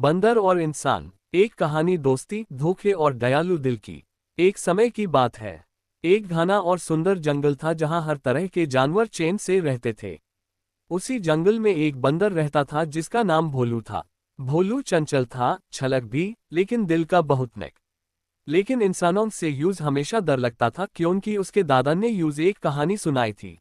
बंदर और इंसान। एक कहानी दोस्ती, धोखे और दयालु दिल की। एक समय की बात है। एक घना और सुंदर जंगल था जहां हर तरह के जानवर चैन से रहते थे। उसी जंगल में एक बंदर रहता था जिसका नाम भोलू था। भोलू चंचल था, छलक भी, लेकिन दिल का बहुत नेक। लेकिन इंसानों से यूज हमेशा डर लगता था क्योंकि उसके दादा ने यूज एक कहानी सुनाई थी।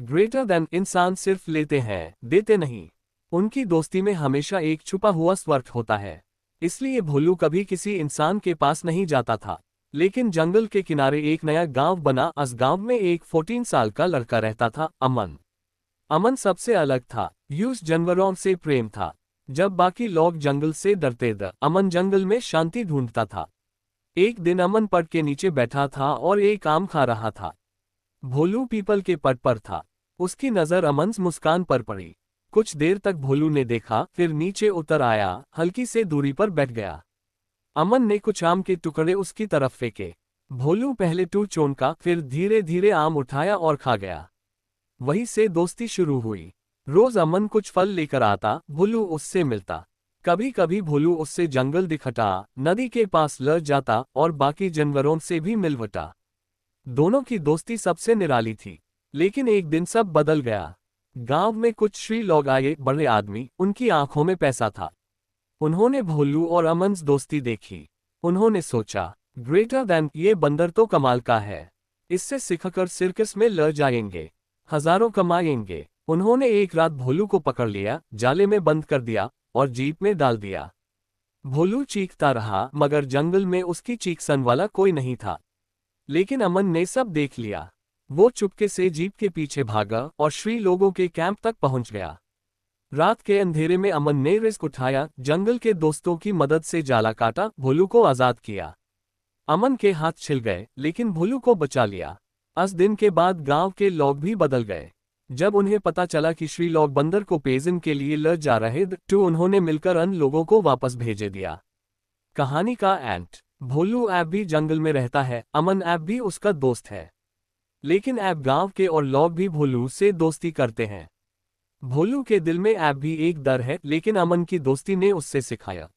ग्रेटर देन इंसान सिर्फ लेते हैं, देते नहीं। उनकी दोस्ती में हमेशा एक छुपा हुआ स्वार्थ होता है। इसलिए भोलू कभी किसी इंसान के पास नहीं जाता था। लेकिन जंगल के किनारे एक नया गांव बना। उस गांव में एक 14 साल का लड़का रहता था, अमन। अमन सबसे अलग था। यूज जानवरों से प्रेम था। जब बाकी लोग जंगल से डरते थे, अमन जंगल में शांति ढूंढता था। एक दिन अमन पेड़ के नीचे बैठा था और एक आम खा रहा था। भोलू पीपल के पेड़ पर था। उसकी नजर अमन मुस्कान पर पड़ी। कुछ देर तक भोलू ने देखा, फिर नीचे उतर आया, हल्की से दूरी पर बैठ गया। अमन ने कुछ आम के टुकड़े उसकी तरफ फेंके। भोलू पहले टू चौंका, फिर धीरे धीरे आम उठाया और खा गया। वहीं से दोस्ती शुरू हुई। रोज अमन कुछ फल लेकर आता, भोलू उससे मिलता। कभी कभी भोलू उससे जंगल दिखता, नदी के पास लड़ जाता और बाकी जानवरों से भी मिलवटा। दोनों की दोस्ती सबसे निराली थी। लेकिन एक दिन सब बदल गया। गांव में कुछ श्री लोग आए, बड़े आदमी, उनकी आंखों में पैसा था। उन्होंने भोलू और अमन दोस्ती देखी। उन्होंने सोचा, ग्रेटर देन, ये बंदर तो कमाल का है। इससे सीखकर सर्कस में लड़ जाएंगे, हजारों कमाएंगे। उन्होंने एक रात भोलू को पकड़ लिया, जाले में बंद कर दिया और जीप में डाल दिया। भोलू चीखता रहा, मगर जंगल में उसकी चीख सुनने वाला कोई नहीं था। लेकिन अमन ने सब देख लिया। वो चुपके से जीप के पीछे भागा और श्री लोगों के कैंप तक पहुंच गया। रात के अंधेरे में अमन ने रिस्क उठाया, जंगल के दोस्तों की मदद से जाला काटा, भोलू को आजाद किया। अमन के हाथ छिल गए, लेकिन भोलू को बचा लिया। उस दिन के बाद गांव के लोग भी बदल गए। जब उन्हें पता चला कि श्री लोग बंदर को पेजन के लिए लड़ जा रहे थे, तो उन्होंने मिलकर उन लोगों को वापस भेजे दिया। कहानी का एंड। भोलू ऐप भी जंगल में रहता है, अमन ऐप भी उसका दोस्त है। लेकिन ऐप गांव के और लोग भी भोलू से दोस्ती करते हैं। भोलू के दिल में ऐप भी एक डर है, लेकिन अमन की दोस्ती ने उससे सिखाया,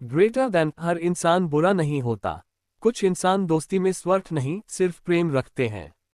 ग्रेटर देन, हर इंसान बुरा नहीं होता। कुछ इंसान दोस्ती में स्वार्थ नहीं, सिर्फ प्रेम रखते हैं।